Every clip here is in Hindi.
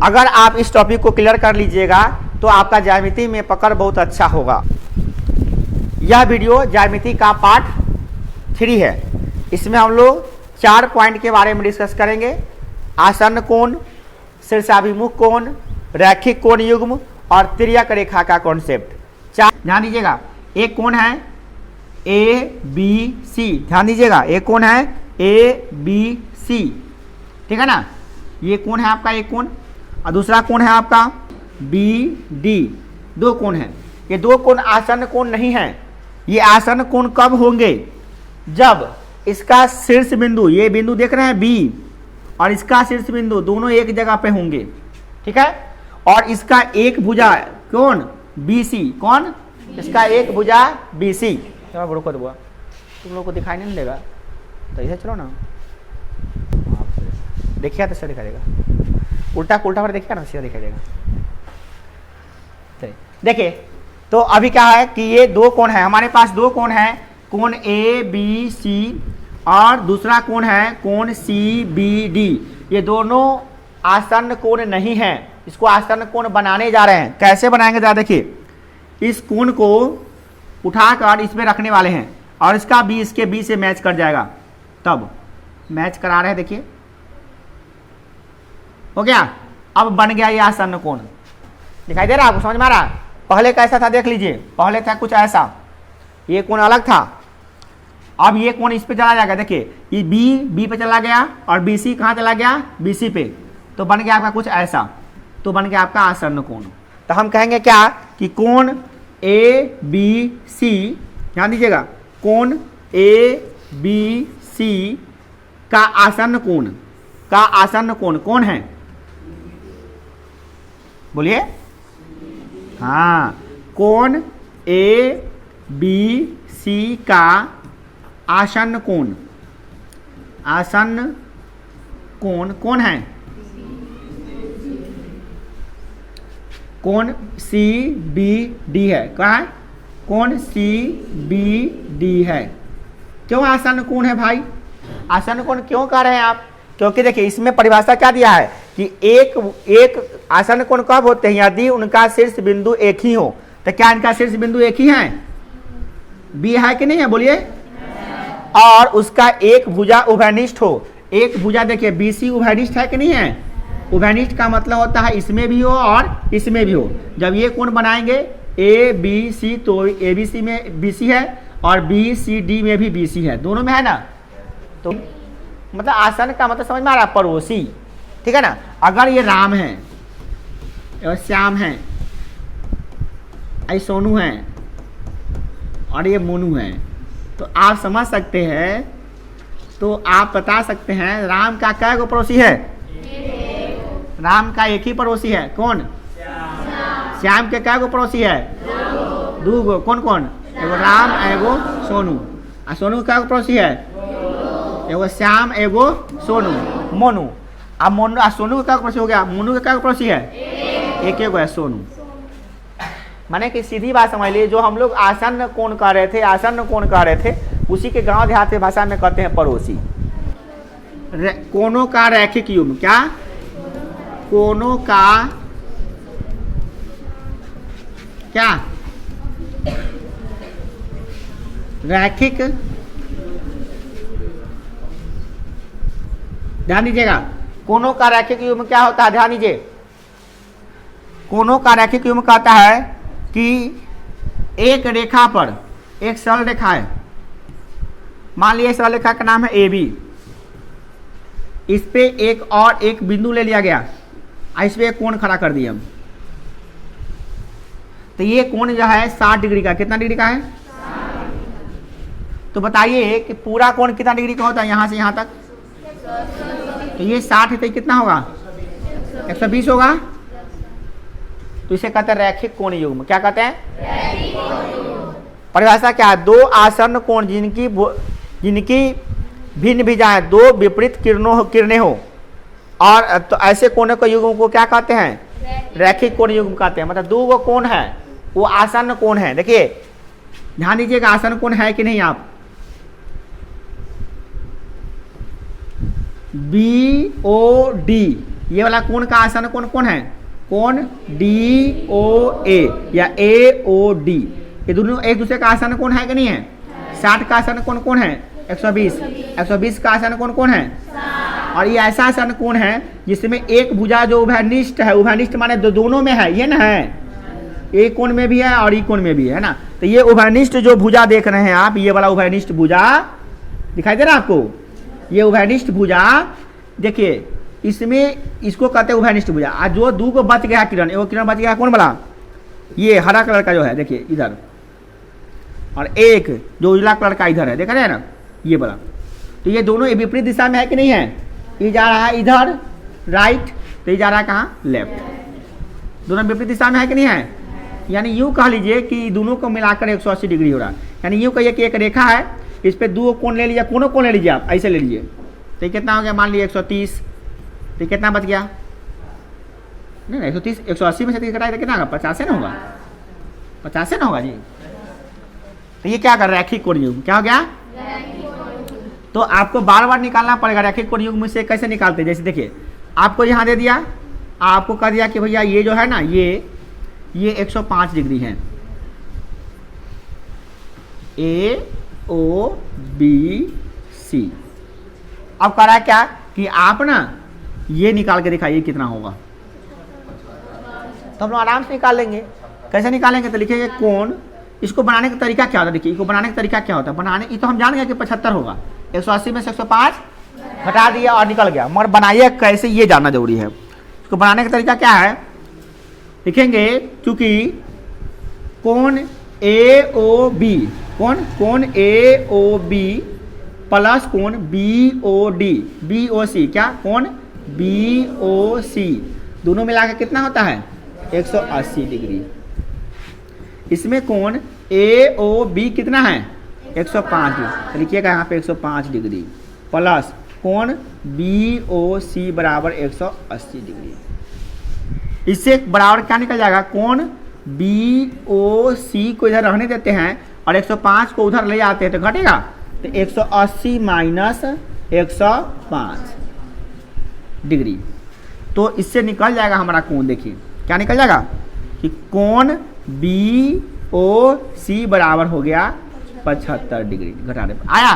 अगर आप इस टॉपिक को क्लियर कर लीजिएगा तो आपका ज्यामिति में पकड़ बहुत अच्छा होगा। यह वीडियो ज्यामिति का पार्ट 3 है। इसमें हम लोग 4 पॉइंट के बारे में डिस्कस करेंगे। आसन्न कोण, शीर्षाभिमुख कोण, रैखिक कोण युग्म और तिर्यक रेखा का कॉन्सेप्ट। ध्यान दीजिएगा, एक कोण है ABC। ध्यान दीजिएगा, एक कोण है ABC, ठीक है ना। ये कोण है आपका एक कोण और दूसरा कोण है आपका BD। दो कोण है। ये दो कोण आसन्न कोण नहीं है। ये आसन्न कोण कब होंगे? जब इसका शीर्ष बिंदु, ये बिंदु देख रहे हैं B, और इसका शीर्ष बिंदु दोनों एक जगह पे होंगे, ठीक है। और इसका एक भुजा कौन? BC। कौन? इसका एक भुजा BC। चलो बड़ो कर बुआ, तुम लोग को दिखाई नहीं देगा तो इधर चलो ना, देखिए तो सर दिखाई देगा। उल्टा उल्टा पर देखिए ना, सीधा दिखाई देगा। देखिए तो अभी क्या है कि ये दो कोण है, हमारे पास दो कोण है, कोण ABC और दूसरा कोण है कोण CBD। ये दोनों आसन्न कोण नहीं है। इसको आसन्न कोण बनाने जा रहे हैं। कैसे बनाएंगे जरा देखिए। इस कोण को उठाकर इसमें रखने वाले हैं और इसका B इसके B से मैच कर जाएगा। तब मैच करा रहे हैं, देखिए हो गया। अब बन गया ये आसन्न कोण। दिखाई दे रहा है आपको? समझ में आ रहा है? पहले कैसा था देख लीजिए। पहले था कुछ ऐसा, ये कोण अलग था। अब ये कोण इस पे चला जाएगा। देखिए ये B पे चला गया और BC कहाँ चला गया? BC पे। तो बन गया आपका कुछ ऐसा। तो बन गया आपका आसन्न कोण। तो हम कहेंगे क्या कि कोण ABC, ध्यान दीजिएगा, कोण ABC का आसन्न कोण कौन है? बोलिए। हाँ, कोण ABC का आसन्न कोण कौन है? कोण CBD है। क्या है? कोण CBD है। क्यों आसन्न कोण है भाई? आसन्न कोण क्यों कह रहे हैं आप? क्योंकि देखिए इसमें परिभाषा क्या दिया है कि एक आसन्न कोण कब होते हैं? यदि उनका शीर्ष बिंदु एक ही हो। तो क्या इनका शीर्ष बिंदु एक ही है? B है कि नहीं है? बोलिए। और उसका एक भुजा उभयनिष्ठ हो। एक भुजा देखिए BC उभयनिष्ठ है कि नहीं है? उभयनिष्ठ का मतलब होता है इसमें भी हो और इसमें भी हो। जब ये कोण बनाएंगे ABC, तो ABC में BC है और BCD में भी BC है, दोनों में है ना। तो मतलब आसन्न का मतलब समझ में आ रहा है? पड़ोसी, ठीक है ना। अगर ये राम है और श्याम है, आई सोनू है और ये मोनू है, तो आप समझ सकते हैं, तो आप बता सकते हैं राम का क्या गो पड़ोसी है? राम का एक ही पड़ोसी है। कौन? श्याम के क्या गो पड़ोसी है? दो गो। कौन कौन? एगो राम एगो सोनू। आ सोनू का पड़ोसी है? एगो श्याम एगो सोनू, मोनू। अब मोनू आ सोनू का क्या पड़ोसी हो गया? मोनू का क्या पड़ोसी है? एक गो है, सोनू। माने कि सीधी बात समझ लीजिए, जो हम लोग आसन्न कोण कह रहे थे, आसन्न कोण कह रहे थे, उसी के गांव देहात की भाषा में कहते हैं पड़ोसी। कोणों का रैखिक युग्म। क्या? कोणों का क्या? रैखिक, ध्यान दीजिएगा, कोणों का रैखिक युग्म क्या होता है? ध्यान दीजिए, कोणों का रैखिक युग्म कहता है कि एक रेखा पर, एक सरल रेखा है, मान लीजिए सरल रेखा का नाम है AB। इस पे एक बिंदु ले लिया गया, इस पे एक कोण खड़ा कर दिया हम। तो ये कोण जो है 60 डिग्री का। कितना डिग्री का है? तो बताइए कि पूरा कोण कितना डिग्री का होता है यहाँ से यहाँ तक? तो ये 60 है तो कितना होगा? 120 होगा। तो इसे कहते हैं रैखिक कोण युग्म। क्या कहते हैं? परिभाषा क्या है? दो आसन्न कोण जिनकी भिन्न भुजाएं, दो विपरीत किरणें हो, और तो ऐसे कोणों के युग्म को क्या कहते हैं? रैखिक कोण युग्म कहते हैं। मतलब दो कोण है, वो आसन्न कोण है। देखिए ध्यान दीजिएगा, आसन्न कोण है कि नहीं? आप BOD ये वाला कोण का आसन कोण कौन है? कोण DOA या AOD, ये दोनों एक दूसरे का आसन कोण है कि नहीं है? 60 का आसन कोण कौन है? 120। 120 का आसन कोण कौन है? और ये ऐसा आसन कोण है जिसमें एक भुजा जो उभयनिष्ठ है, उभयनिष्ठ माने दोनों में है, ये ना है, एक कोण में भी है और ई कोण में भी है ना। तो ये उभयनिष्ठ जो भुजा देख रहे हैं आप, ये वाला उभयनिष्ठ भुजा दिखाई दे रहा है आपको? ये उभयनिष्ठ भुजा देखिए, इसमें इसको कहते हैं उभयनिष्ठ भुजा। आज जो दो को बच गया किरण, एगो किरण बच गया कौन वाला? ये हरा कलर का जो है देखिए इधर, और एक जो उजला कलर का इधर है, देखा जाए ना ये वाला। तो ये दोनों विपरीत दिशा में है कि नहीं है? ये जा रहा है इधर राइट, तो ये जा रहा है कहाँ? लेफ्ट। दोनों विपरीत दिशा में है कि नहीं है? यानी यूँ कह लीजिए कि दोनों को मिलाकर 180 डिग्री हो रहा है। यानी यूँ कहिए कि एक रेखा है, इस पर दो कोण ले लीजिए, कोण ले लीजिए आप, ऐसे ले लीजिए, तो ये कितना हो गया? मान लीजिए 130, तो ये कितना बच गया? नहीं 130, 180 में से 30 घटाए तो कितना होगा? 50 ना होगा? 50 ना होगा जी। तो ये क्या कर रहा है? रैखिक कोण युग्म। क्या हो गया? तो आपको बार बार निकालना पड़ेगा। रैखिक कोण युग्म से कैसे निकालते हैं? जैसे देखिए, आपको यहाँ दे दिया, आपको कह दिया कि भैया ये जो है ना, ये 105 डिग्री है, AOBC। अब कह रहा है क्या कि आप ना ये निकाल के दिखाइए कितना होगा, तो हम लोग आराम से निकाल लेंगे। कैसे निकालेंगे? तो लिखेंगे कोण, इसको बनाने का तरीका क्या होता है? देखिए इसको बनाने का तरीका क्या होता है? बनाने ये तो हम जान गए कि 75 होगा, 180 में से 105 घटा दिया और निकल गया, मगर बनाइए कैसे ये जानना जरूरी है। इसको बनाने का तरीका क्या है? लिखेंगे क्योंकि कोण AOB, कोण AOB प्लस कोण BOC, क्या? कोण BOC दोनों मिलाकर कितना होता है? 180 डिग्री। इसमें कोण AOB कितना है? 105 डिग्री। तो लिखिएगा यहाँ पे 105 डिग्री प्लस कोण BOC बराबर 180 डिग्री। इससे बराबर क्या निकल जाएगा? कोण BOC को इधर रहने देते हैं और 105 को उधर ले आते हैं तो घटेगा, तो 180 माइनस 105 डिग्री। तो इससे निकल जाएगा हमारा कोण। देखिए क्या निकल जाएगा कि कोण BOC बराबर हो गया 75 डिग्री। घटाने पर आया,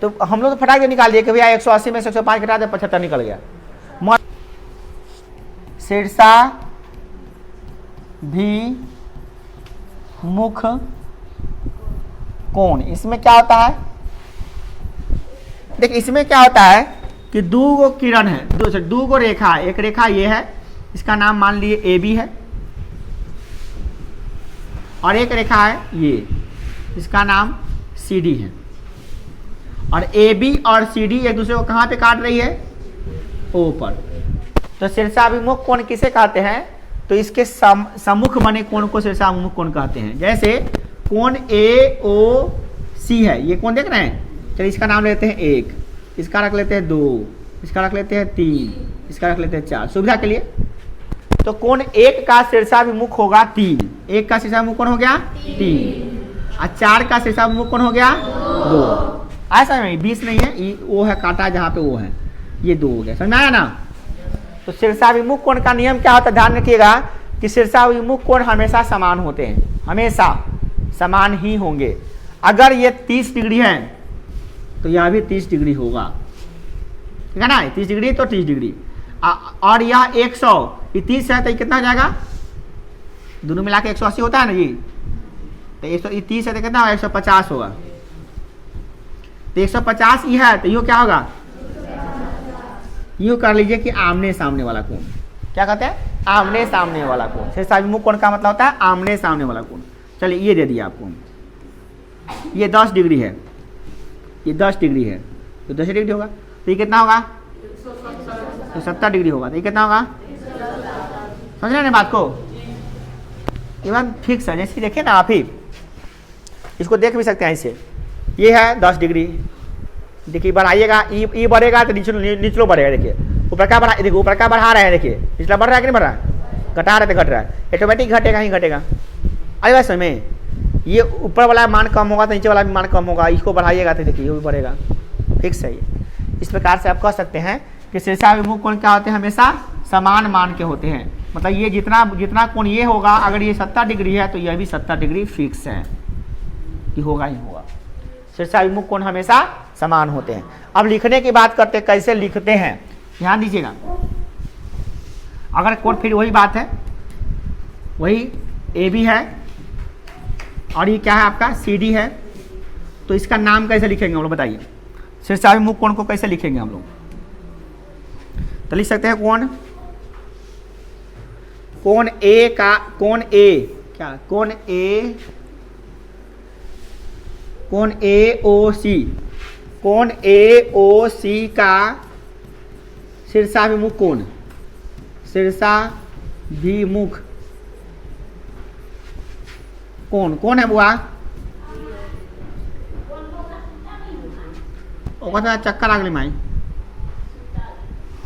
तो हम लोग तो फटाक से निकाल दिए कि भैया 180 में से 105 घटा दे, 75 निकल गया। शीर्षा भी मुख कोण, इसमें क्या होता है? देखिए इसमें क्या होता है कि दो गो किरण है, दो गो रेखा है। एक रेखा ये है, इसका नाम मान लिए AB है, और एक रेखा है ये, इसका नाम CD है। और AB और CD एक दूसरे को कहाँ पे काट रही है? O पर। तो शीर्षाभिमुख कोण किसे कहते हैं? तो इसके सम्मुख बने कोण को शीर्षाभिमुख कोण कहते हैं। जैसे कोण AOC है, ये कोण देख रहे हैं? चलिए इसका नाम लेते हैं 1, इसका रख लेते हैं 2, इसका रख लेते हैं 3, इसका रख लेते हैं 4, सुविधा के लिए। तो कोण 1 का शीर्षाभिमुख होगा 3, 1 का शीर्षाभिमुख कोण हो गया 3, और 4 का शीर्षाभिमुख कोण हो गया 2। ऐसा नहीं, 20 नहीं है, वो है काटा जहाँ पे वो है, ये 2 हो गया। समझ में आया ना? तो शीर्षाभिमुख कोण का नियम क्या होता है? ध्यान रखिएगा कि शीर्षाभिमुख कोण हमेशा समान होते हैं, हमेशा समान ही होंगे। अगर ये 30 डिग्री है तो यह भी 30 डिग्री होगा, ठीक है ना? 30 डिग्री तो 30 डिग्री, और यह 100, ये 30 है तो ये कितना हो जाएगा? दोनों मिला के 180 होता है ना जी। तो 130 है तो कितना होगा? 150 होगा। तो 150 ये है तो यो क्या होगा? यूँ कर लीजिए कि आमने सामने वाला कोण। क्या कहते हैं? आमने सामने वाला कोण। शीर्षाभिमुख कोण का मतलब होता है आमने सामने वाला कोण। चलिए ये दे दिया आपको, ये 10 डिग्री है, ये 10 डिग्री है, तो 10 डिग्री होगा, तो ये कितना होगा? तो 70 डिग्री होगा, तो ये कितना होगा? समझ रहे हैं बात को? ये बात फिक्स है। जैसे देखिए ना, आप ही इसको देख भी सकते हैं ऐसे, ये है 10 डिग्री, देखिए बढ़ाइएगा, ई बढ़ेगा तो निचलो बढ़ेगा। देखिए ऊपर का बढ़ा, देखिए ऊपर का बढ़ा रहे हैं, देखिए निचला बढ़ रहा है कि नहीं बढ़ रहा है? घटा रहे तो घट रहा है, ऑटोमेटिक घटेगा ही घटेगा। अरे वैसे में ये ऊपर वाला मान कम होगा तो नीचे वाला भी मान कम होगा, इसको बढ़ाइएगा तो देखिए ये भी बढ़ेगा, फिक्स है ये। इस प्रकार से आप कह सकते हैं कि शीर्षाभिमुख कोण क्या होते हैं, हमेशा समान मान के होते हैं। मतलब ये जितना कोण ये होगा, अगर ये 70 डिग्री है तो यह भी 70 डिग्री फिक्स है कि होगा ही होगा। शीर्षाभिमुख कोण हमेशा समान होते हैं। अब लिखने की बात करते हैं, कैसे लिखते हैं, ध्यान दीजिएगा। अगर कोण, फिर वही बात है, वही ए बी है और ये क्या है आपका सी डी है, तो इसका नाम कैसे लिखेंगे हम लोग बताइए। शीर्षाभिमुख कोण को कैसे लिखेंगे हम लोग, तो लिख सकते हैं कोण ए का, कोण ए ओ सी, कोण ए ओ सी का शीर्षाभिमुख कोण, शीर्षाभिमुख कोण कौन है बुआ, तेरा चक्कर आ गई माई,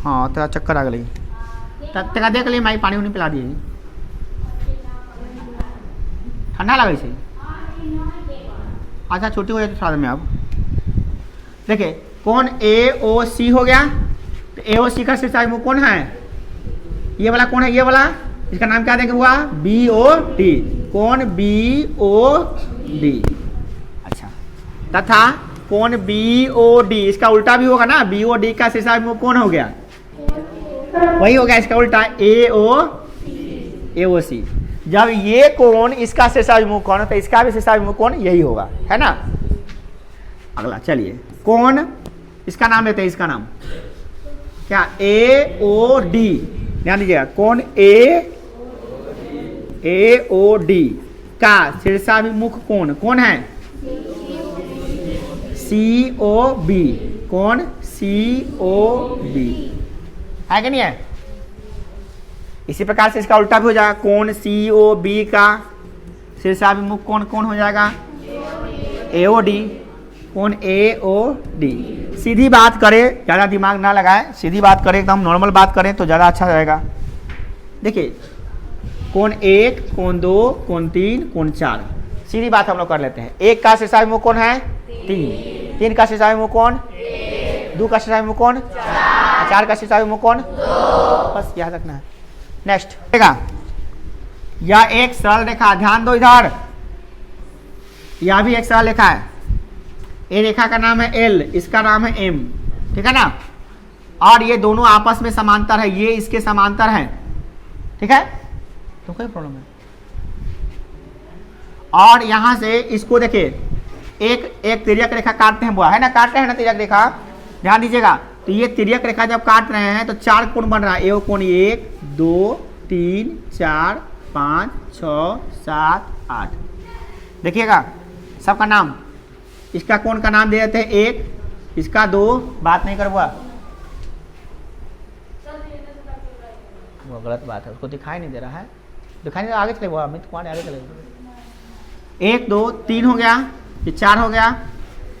हाँ तेरा चक्कर आ गई, तेरा देख ली माई, पानी उनी पिला दिए, ठंडा लगे से। अच्छा छुट्टी हो जाए तो थोड़ा देर में। अब देखिए कौन ए ओ सी हो गया, तो ए ओ सी का शीर्षाभिमुख कौन है, ये वाला कौन है, ये वाला, इसका नाम क्या देंगे हुआ, बी ओ डी, कौन बी ओ डी। अच्छा, तथा कौन बी ओ डी, इसका उल्टा भी होगा ना, बी ओ डी का शीर्षाभिमुख कौन हो गया, वही हो गया इसका उल्टा, ए ओ सी। जब ये कोण इसका शीर्षाभिमुख कोण, तो इसका भी शीर्षाभिमुख कोण यही होगा, है ना। अगला चलिए, कोण इसका नाम लेते हैं, इसका नाम क्या, ए ओ डी, ध्यान दीजिएगा, कोण ए ओ डी का शीर्षाभिमुख कोण कौन है, सी ओ बी, कौन सी ओ बी, है कि नहीं है। इसी प्रकार से इसका उल्टा भी हो जाएगा, कौन सी ओ बी का शीर्षाभिमुख कोण कौन हो जाएगा, ए ओ डी, कौन ए ओ डी। सीधी बात करें, ज़्यादा दिमाग ना लगाए, सीधी बात करें, एकदम नॉर्मल बात करें तो ज़्यादा अच्छा रहेगा। देखिए कोण 1, कोण 2, कोण 3, कोण 4, सीधी बात हम लोग कर लेते हैं। 1 का शीर्षाभिमुख कोण है 3, 3 का शीर्षाभिमुख कोण 2 का शीर्षाभिमुख कोण 4 का शीर्षाभिमुख कोण 2, बस याद रखना है। नेक्स्ट देखा, यह एक सरल रेखा, ध्यान दो इधर, यह भी एक सरल रेखा है, ये रेखा का नाम है एल, इसका नाम है एम, ठीक है ना, और ये दोनों आपस में समांतर है, ये इसके समांतर है, ठीक है, तो कोई प्रॉब्लम है। और यहां से इसको देखिए, एक तिर्यक रेखा काटते हैं बुआ, है ना, काट रहे हैं ना तिर्यक रेखा, ध्यान दीजिएगा। तो ये तिर्यक रेखा जब काट रहे हैं तो 4 कोण बन रहा है, ये कोण 1 2 3 4 5 6 7 8, देखिएगा सबका नाम, इसका कोण का नाम दे देते हैं 1, इसका 2, बात नहीं कर बुआ, वो गलत बात है, उसको दिखाई नहीं दे रहा है, दिखाई नहीं, आगे चले बुआ, अमित कुमार आगे चले, 1 2 3 हो गया, ये 4 हो गया,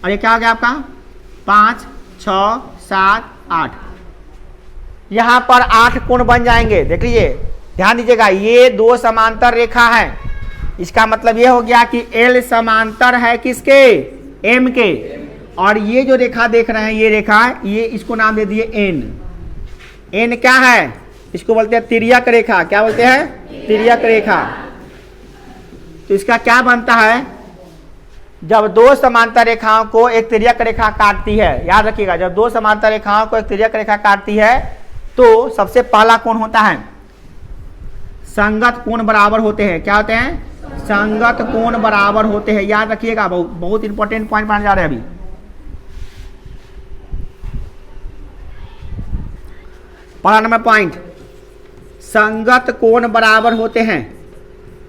और ये क्या हो गया आपका 5 6 7 8, यहां पर 8 कोण बन जाएंगे। देख लीजिए, ध्यान दीजिएगा, ये 2 समांतर रेखा है, इसका मतलब ये हो गया कि L समांतर है किसके, M के, और ये जो रेखा देख रहे हैं ये रेखा, ये इसको नाम दे दिए N। N क्या है, इसको बोलते हैं तिर्यक रेखा, क्या बोलते हैं, तिर्यक रेखा। तो इसका क्या बनता है, जब 2 समांतर रेखाओं को एक तिर्यक रेखा काटती है, याद रखिएगा, जब 2 समांतर रेखाओं को एक तिर्यक रेखा काटती है तो सबसे पहला कोण होता है, संगत कोण बराबर होते हैं, क्या होते हैं, संगत कोण बराबर होते हैं, याद रखिएगा, बहुत इंपॉर्टेंट पॉइंट माने जा रहे हैं अभी। पहला नंबर पॉइंट, संगत कोण बराबर होते हैं,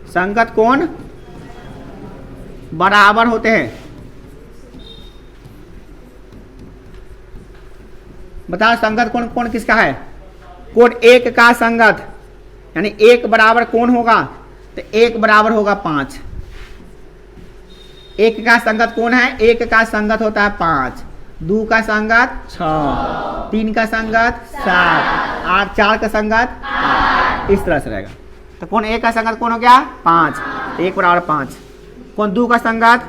संगत कोण बराबर होते हैं। बताओ संगत कोण कौन किसका है, कोण 1 का संगत, यानी 1 बराबर कोण होगा तो 1 बराबर होगा 5, 1 का संगत कौन है, 1 का संगत होता है 5, 2 का संगत 6, 3 का संगत 7, 8, 4 का संगत 8, इस तरह से रहेगा। तो कौन 1 का संगत कौन हो गया 5, 1 बराबर 5, कौन 2 का संगत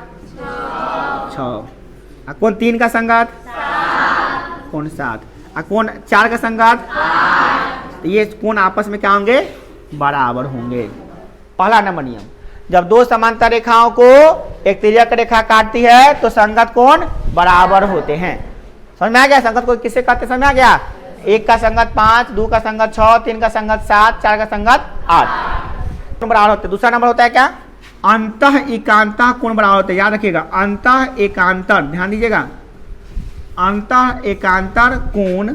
6, कौन 3 का संगत 7, कौन 7। और कोण 4 का संगत, तो ये कोण आपस में क्या होंगे, बराबर होंगे। पहला नंबर नियम, जब दो समांतर रेखाओं को एक तिर्यक रेखा काटती है तो संगत कोण बराबर होते हैं। समझ में आ गया? संगत को किससे कहते समझ में आ गया? 1 का संगत 5, 2 का संगत 6, 3 का संगत 7, 4 का संगत 8 बराबर होते हैं। दूसरा नंबर होता है क्या? अंतः एकांतर कोण बराबर होते हैं। याद रखिएगा, अंतः एकांतर, ध्यान दीजिएगा, अंतः एकांतर कोण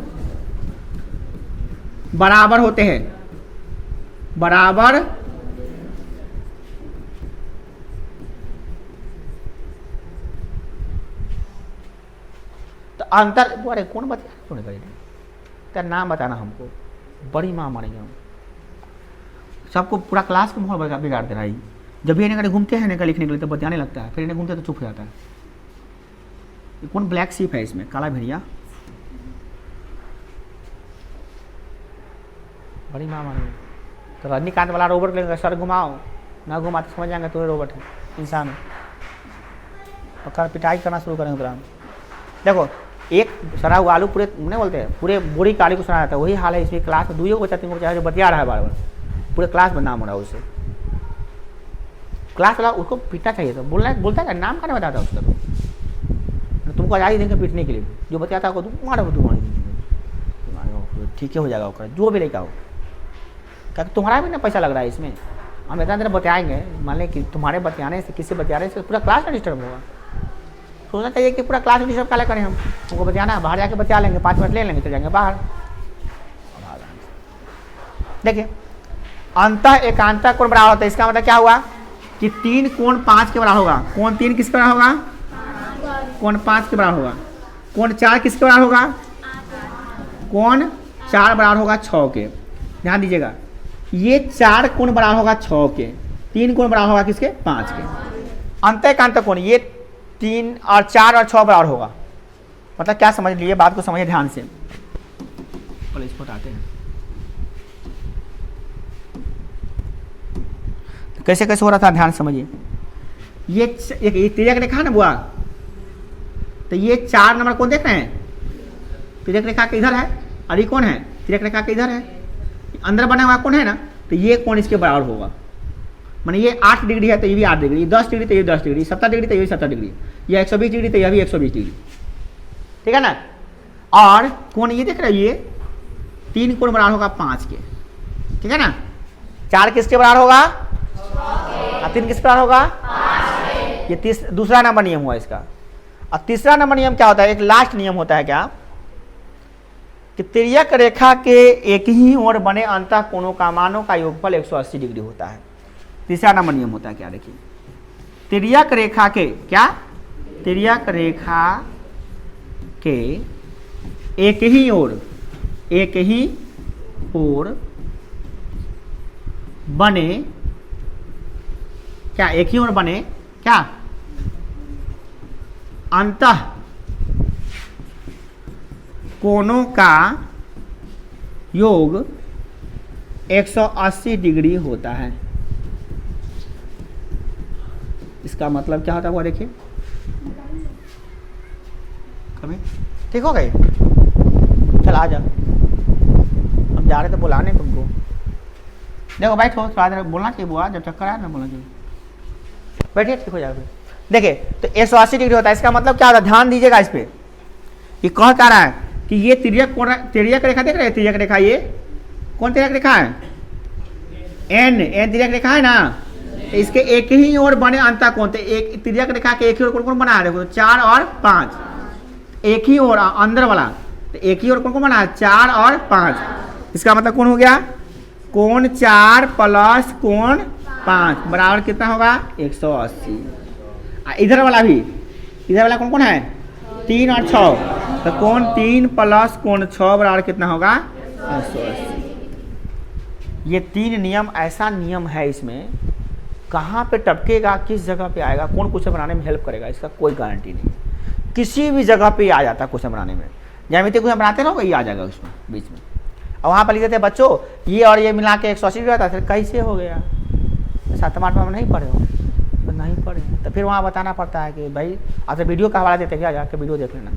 बराबर होते हैं, बराबर तो अंतर, अरे कौन बता तेरा नाम बताना हमको, बड़ी माँ मारेंगे हम सबको, पूरा क्लास को माहौल बिगाड़ दे रहा है। जब भी इन्हें घूमते हैं इन्हें लिखने के लिए तो बतियाने लगता है, फिर इन्हें घूमते तो चुप हो जाता है। ये कौन ब्लैक सीप है इसमें, काला भेड़िया, बड़ी माँ मारेंगे। तो रजनीकांत वाला रोबोट लेंगे, सर घुमाओ, ना घुमा तो समझ जाएंगे तो रोबोट है, इंसान है। पकड़ पिटाई करना शुरू करेंगे तुरंत। देखो एक सड़ा हुआ आलू पूरे नहीं बोलते हैं, पूरे बोरी का आलू को सड़ा जाता है, वही हाल है इसमें। क्लास में 2 बच्चा 3 बच्चा जो बतिया रहा है बार बार, पूरे क्लास में नाम हो रहा है उससे। क्लास वाला उसको पीटना चाहिए, तो बोलता है नाम का नहीं बताता उसका, तो तुमको आज़ादी देंगे पीटने के लिए। जो बतियाता है तुम मारो, ठीक है हो जाएगा उसका, जो भी लेकर आओ, क्या तुम्हारा भी ना पैसा लग रहा है इसमें। हम इतना देर बतियाएंगे, मान लें कि तुम्हारे बतियाने से, किससे बतियाने से पूरा क्लास में डिस्टर्ब होगा। सोचना चाहिए कि पूरा क्लास में डिस्टर्ब क्या करें, हमको बतियाना है, बाहर जाके बतिया लेंगे, 5 मिनट ले लेंगे, चल जाएंगे बाहर। देखिए अंतः एकांतर कोण बराबर होता है, इसका मतलब क्या हुआ कि 3 कोण 5 के बराबर होगा। कोण 3 किसके बराबर होगा? कोण 5 के बराबर होगा। कोण 4 किसके बराबर होगा? कोण 4 बराबर होगा 6 के। ध्यान दीजिएगा, ये 4 कोण बराबर होगा 6 के, 3 कोण बराबर होगा किसके? 5 के। अंतः एकांतर कोण ये 3 और 4 और 6 बराबर होगा। मतलब क्या समझ लिए, बात को समझिए ध्यान से। पहले इसको हटाते हैं, कैसे कैसे हो रहा था ध्यान समझिए। ये एक तिर्यक रेखा ना बुआ, तो ये 4 नंबर कौन देख रहे हैं? तिर्यक रेखा के इधर है, और ये कौन है? तिर्यक रेखा के इधर है, अंदर बना हुआ कौन है ना, तो ये कोण इसके बराबर होगा। माने ये 8 डिग्री है तो ये भी 8 डिग्री, 10 डिग्री तो ये 10 डिग्री, 70 डिग्री तो ये भी 70 डिग्री, ये 120 डिग्री तो यह भी 120 डिग्री, ठीक है ना। और कोण ये देख रहे हैं, ये 3 कोण बराबर होगा 5 के, ठीक है ना। 4 किसके बराबर होगा? 3 किसके बराबर होगा? ये दूसरा नंबर नियम हुआ इसका। और तीसरा नंबर नियम क्या होता है? एक लास्ट नियम होता है क्या, कि तिर्यक रेखा के एक ही ओर बने अंतः कोणों का मानों का योगफल 180 डिग्री होता है। तीसरा नंबर नियम होता है क्या, देखिए, तिर्यक रेखा के क्या, तिर्यक रेखा के एक ही ओर बने क्या, एक ही ओर बने क्या, अंतः कोणों का योग 180 डिग्री होता है। इसका मतलब क्या होता है वो देखिए, कभी ठीक हो गए, चल आ जा, हम जा रहे थे बुलाने तुमको। देखो बैठो, थोड़ा देर बोलना चाहिए बुआ, जब चक्कर आया ना बोलना चाहिए, बैठिए ठीक हो जाएगा। देखिए तो 180 डिग्री होता है, इसका मतलब क्या होता है, ध्यान दीजिएगा इस पे। ये कह क्या रहा है कि ये तिर्यक रेखा देख रहे हैं, तिर्यक रेखा, ये कौन तिर्यक रेखा है? एन तिर्यक रेखा है ना। तो इसके एक ही ओर बने अंतः कोण, तो एक तिर्यक रेखा के एक ही ओर कौन कौन बना है? देखो 4 और 5, एक ही ओर अंदर वाला, तो एक ही ओर कौन कौन बना है? 4 और 5। इसका मतलब कौन हो गया? कोण 4 प्लस कोण 5 बराबर कितना होगा? 180। इधर वाला भी, इधर वाला कौन कौन है? 3 और 6, तो कोण 3 प्लस कोण 6 बराबर कितना होगा? 180। ये 3 नियम ऐसा नियम है, इसमें कहाँ पे टपकेगा, किस जगह पे आएगा, कौन क्वेश्चन बनाने में हेल्प करेगा, इसका कोई गारंटी नहीं। किसी भी जगह पे आ जाता है क्वेश्चन बनाने में, ज्यामिति क्वेश्चन बनाते रहोगे ये आ जाएगा उसमें बीच में। और वहाँ पर लिखते थे बच्चों ये और ये मिला के 180 डिग्री आता है, कैसे हो गया? 7वां 8वां में नहीं पढ़े हो? तो नहीं पढ़े तो फिर वहाँ बताना पड़ता है कि भाई आप वीडियो का हवाला देते क्या, जाके वीडियो देख लेना।